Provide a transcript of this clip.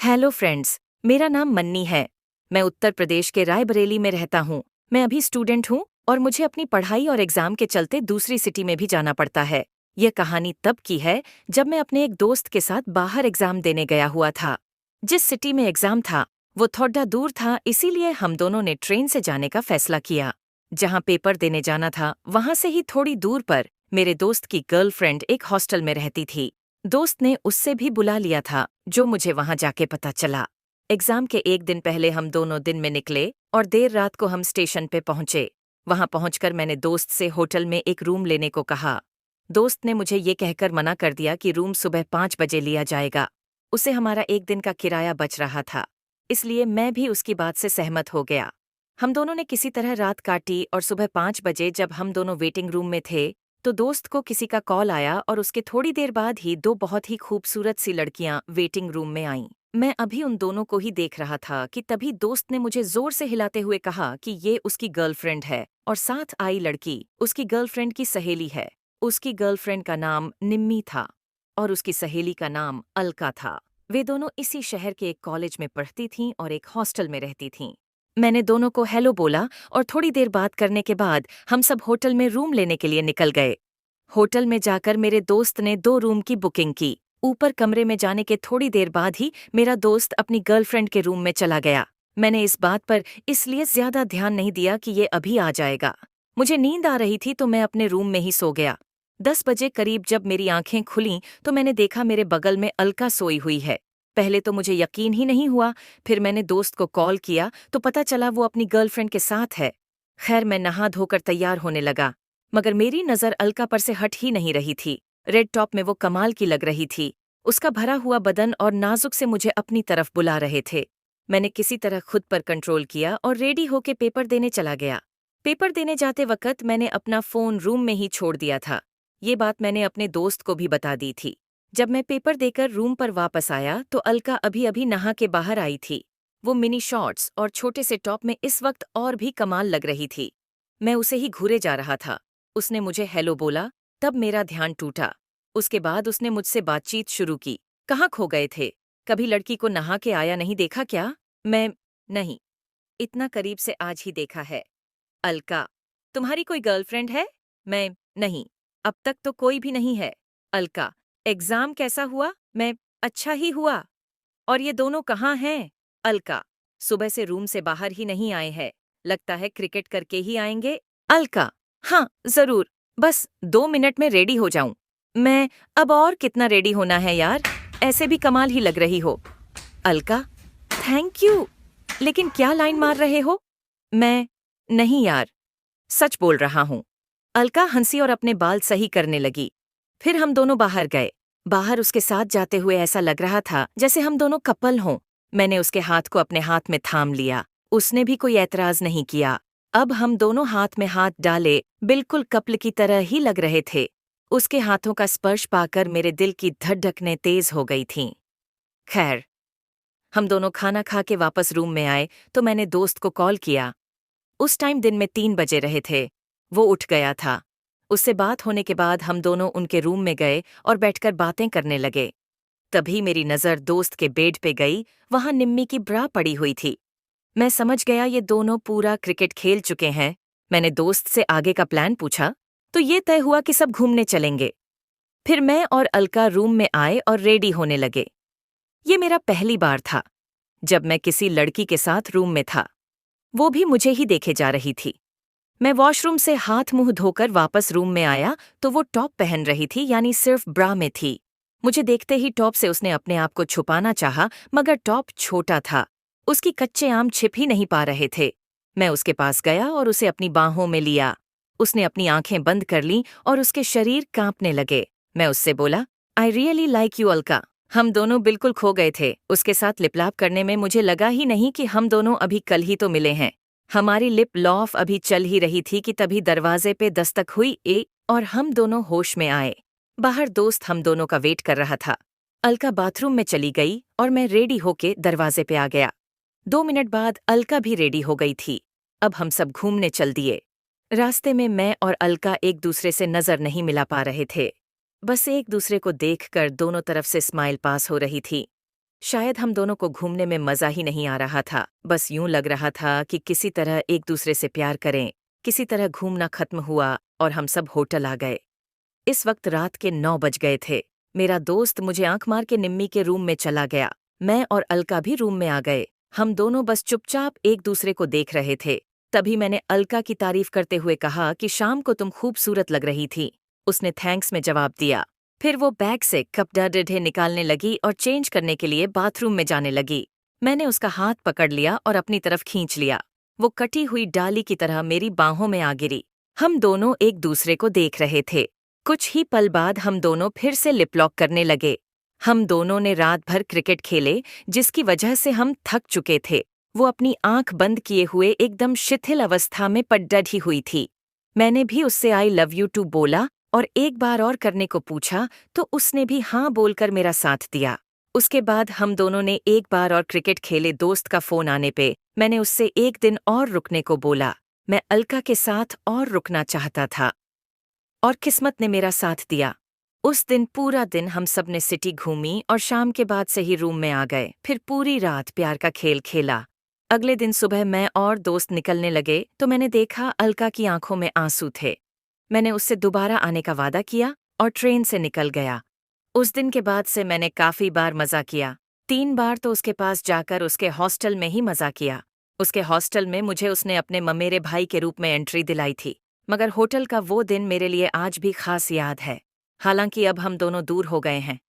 Hello friends, मेरा नाम मन्नी है। मैं उत्तर प्रदेश के रायबरेली में रहता हूँ। मैं अभी स्टूडेंट हूँ और मुझे अपनी पढ़ाई और एग्जाम के चलते दूसरी सिटी में भी जाना पड़ता है। यह कहानी तब की है जब मैं अपने एक दोस्त के साथ बाहर एग्जाम देने गया हुआ था। जिस सिटी में एग्जाम था वो थोड़ा दूर था, इसीलिए हम दोनों ने ट्रेन से जाने का फैसला किया। जहाँ पेपर देने जाना था वहाँ से ही थोड़ी दूर पर मेरे दोस्त की गर्लफ्रेंड एक हॉस्टल में रहती थी। दोस्त ने उससे भी बुला लिया था, जो मुझे वहां जाके पता चला। एग्जाम के एक दिन पहले हम दोनों दिन में निकले और देर रात को हम स्टेशन पे पहुंचे। वहां पहुंचकर मैंने दोस्त से होटल में एक रूम लेने को कहा। दोस्त ने मुझे ये कहकर मना कर दिया कि रूम सुबह 5 बजे लिया जाएगा। उसे हमारा एक दिन का किराया बच रहा था, इसलिए मैं भी उसकी बात से सहमत हो गया। हम दोनों ने किसी तरह रात काटी और सुबह 5 बजे जब हम दोनों वेटिंग रूम में थे तो दोस्त को किसी का कॉल आया और उसके थोड़ी देर बाद ही दो बहुत ही खूबसूरत सी लड़कियां वेटिंग रूम में आईं। मैं अभी उन दोनों को ही देख रहा था कि तभी दोस्त ने मुझे जोर से हिलाते हुए कहा कि ये उसकी गर्लफ्रेंड है और साथ आई लड़की उसकी गर्लफ्रेंड की सहेली है। उसकी गर्लफ्रेंड का नाम निम्मी था और उसकी सहेली का नाम अलका था। वे दोनों इसी शहर के एक कॉलेज में पढ़ती थीं और एक हॉस्टल में रहती थीं। मैंने दोनों को हेलो बोला और थोड़ी देर बात करने के बाद हम सब होटल में रूम लेने के लिए निकल गए। होटल में जाकर मेरे दोस्त ने 2 रूम की बुकिंग की। ऊपर कमरे में जाने के थोड़ी देर बाद ही मेरा दोस्त अपनी गर्लफ्रेंड के रूम में चला गया। मैंने इस बात पर इसलिए ज्यादा ध्यान नहीं दिया कि ये अभी आ जाएगा। मुझे नींद आ रही थी तो मैं अपने रूम में ही सो गया। 10 बजे करीब जब मेरी आंखें खुलीं तो मैंने देखा मेरे बगल में अलका सोई हुई है। पहले तो मुझे यकीन ही नहीं हुआ, फिर मैंने दोस्त को कॉल किया तो पता चला वो अपनी गर्लफ्रेंड के साथ है। खैर मैं नहा धोकर तैयार होने लगा, मगर मेरी नज़र अलका पर से हट ही नहीं रही थी। रेड टॉप में वो कमाल की लग रही थी। उसका भरा हुआ बदन और नाजुक से मुझे अपनी तरफ बुला रहे थे। मैंने किसी तरह खुद पर कंट्रोल किया और रेडी होके पेपर देने चला गया। पेपर देने जाते वक्त मैंने अपना फ़ोन रूम में ही छोड़ दिया था। ये बात मैंने अपने दोस्त को भी बता दी थी। जब मैं पेपर देकर रूम पर वापस आया तो अलका अभी अभी नहा के बाहर आई थी। वो मिनी शॉर्ट्स और छोटे से टॉप में इस वक्त और भी कमाल लग रही थी। मैं उसे ही घूरे जा रहा था। उसने मुझे हेलो बोला, तब मेरा ध्यान टूटा। उसके बाद उसने मुझसे बातचीत शुरू की। कहाँ खो गए थे? कभी लड़की को नहा के आया नहीं देखा क्या? मैं नहीं, इतना करीब से आज ही देखा है। अलका, तुम्हारी कोई गर्लफ्रेंड है? मैं नहीं, अब तक तो कोई भी नहीं है। अलका, एग्जाम कैसा हुआ? मैं अच्छा ही हुआ। और ये दोनों कहाँ हैं? अलका, सुबह से रूम से बाहर ही नहीं आए हैं, लगता है क्रिकेट करके ही आएंगे। अलका, हाँ जरूर, बस 2 मिनट में रेडी हो जाऊं। मैं अब और कितना रेडी होना है यार, ऐसे भी कमाल ही लग रही हो। अलका, थैंक यू, लेकिन क्या लाइन मार रहे हो? मैं नहीं यार, सच बोल रहा हूँ। अलका हंसी और अपने बाल सही करने लगी। फिर हम दोनों बाहर गए। बाहर उसके साथ जाते हुए ऐसा लग रहा था जैसे हम दोनों कपल हों। मैंने उसके हाथ को अपने हाथ में थाम लिया। उसने भी कोई ऐतराज नहीं किया। अब हम दोनों हाथ में हाथ डाले बिल्कुल कपल की तरह ही लग रहे थे। उसके हाथों का स्पर्श पाकर मेरे दिल की धड़कनें तेज हो गई थीं। खैर, हम दोनों खाना खा के वापस रूम में आए तो मैंने दोस्त को कॉल किया। उस टाइम दिन में 3 बजे रहे थे। वो उठ गया था। उससे बात होने के बाद हम दोनों उनके रूम में गए और बैठकर बातें करने लगे। तभी मेरी नज़र दोस्त के बेड पे गई। वहां निम्मी की ब्रा पड़ी हुई थी। मैं समझ गया ये दोनों पूरा क्रिकेट खेल चुके हैं। मैंने दोस्त से आगे का प्लान पूछा तो ये तय हुआ कि सब घूमने चलेंगे। फिर मैं और अलका रूम में आए और रेडी होने लगे। ये मेरा पहली बार था जब मैं किसी लड़की के साथ रूम में था। वो भी मुझे ही देखे जा रही थी। मैं वॉशरूम से हाथ मुंह धोकर वापस रूम में आया तो वो टॉप पहन रही थी, यानी सिर्फ ब्रा में थी। मुझे देखते ही टॉप से उसने अपने आप को छुपाना चाहा, मगर टॉप छोटा था। उसकी कच्चे आम छिप ही नहीं पा रहे थे। मैं उसके पास गया और उसे अपनी बाहों में लिया। उसने अपनी आंखें बंद कर लीं और उसके शरीर कांपने लगे। मैं उससे बोला, I really like you Alka. हम दोनों बिल्कुल खो गए थे। उसके साथ लिपलाप करने में मुझे लगा ही नहीं कि हम दोनों अभी कल ही तो मिले हैं। हमारी लिप लॉफ अभी चल ही रही थी कि तभी दरवाजे पे दस्तक हुई और हम दोनों होश में आए। बाहर दोस्त हम दोनों का वेट कर रहा था। अलका बाथरूम में चली गई और मैं रेडी होके दरवाजे पे आ गया। 2 मिनट बाद अलका भी रेडी हो गई थी। अब हम सब घूमने चल दिए। रास्ते में मैं और अलका एक दूसरे से नजर नहीं मिला पा रहे थे। बस एक दूसरे को देखकर दोनों तरफ से स्माइल पास हो रही थी। शायद हम दोनों को घूमने में मजा ही नहीं आ रहा था। बस यूं लग रहा था कि किसी तरह एक दूसरे से प्यार करें। किसी तरह घूमना खत्म हुआ और हम सब होटल आ गए। इस वक्त रात के 9 बज गए थे। मेरा दोस्त मुझे आंख मार के निम्मी के रूम में चला गया। मैं और अलका भी रूम में आ गए। हम दोनों बस चुपचाप एक दूसरे को देख रहे थे। तभी मैंने अलका की तारीफ करते हुए कहा कि शाम को तुम खूबसूरत लग रही थी। उसने थैंक्स में जवाब दिया। फिर वो बैग से कपड़ा डढ़े निकालने लगी और चेंज करने के लिए बाथरूम में जाने लगी। मैंने उसका हाथ पकड़ लिया और अपनी तरफ खींच लिया। वो कटी हुई डाली की तरह मेरी बाहों में आ गिरी। हम दोनों एक दूसरे को देख रहे थे। कुछ ही पल बाद हम दोनों फिर से लिप लॉक करने लगे। हम दोनों ने रात भर क्रिकेट खेले, जिसकी वजह से हम थक चुके थे। वो अपनी आंख बंद किए हुए एकदम शिथिल अवस्था में पड्डढ़ी हुई थी। मैंने भी उससे आई लव यू टू बोला और एक बार और करने को पूछा तो उसने भी हाँ बोलकर मेरा साथ दिया। उसके बाद हम दोनों ने एक बार और क्रिकेट खेले। दोस्त का फोन आने पे मैंने उससे एक दिन और रुकने को बोला। मैं अलका के साथ और रुकना चाहता था और किस्मत ने मेरा साथ दिया। उस दिन पूरा दिन हम सब ने सिटी घूमी और शाम के बाद से ही रूम में आ गए। फिर पूरी रात प्यार का खेल खेला। अगले दिन सुबह मैं और दोस्त निकलने लगे तो मैंने देखा अलका की आंखों में आंसू थे। मैंने उससे दोबारा आने का वादा किया और ट्रेन से निकल गया। उस दिन के बाद से मैंने काफी बार मजा किया। 3 बार तो उसके पास जाकर उसके हॉस्टल में ही मजा किया। उसके हॉस्टल में मुझे उसने अपने ममेरे भाई के रूप में एंट्री दिलाई थी। मगर होटल का वो दिन मेरे लिए आज भी खास याद है। हालांकि अब हम दोनों दूर हो गए हैं।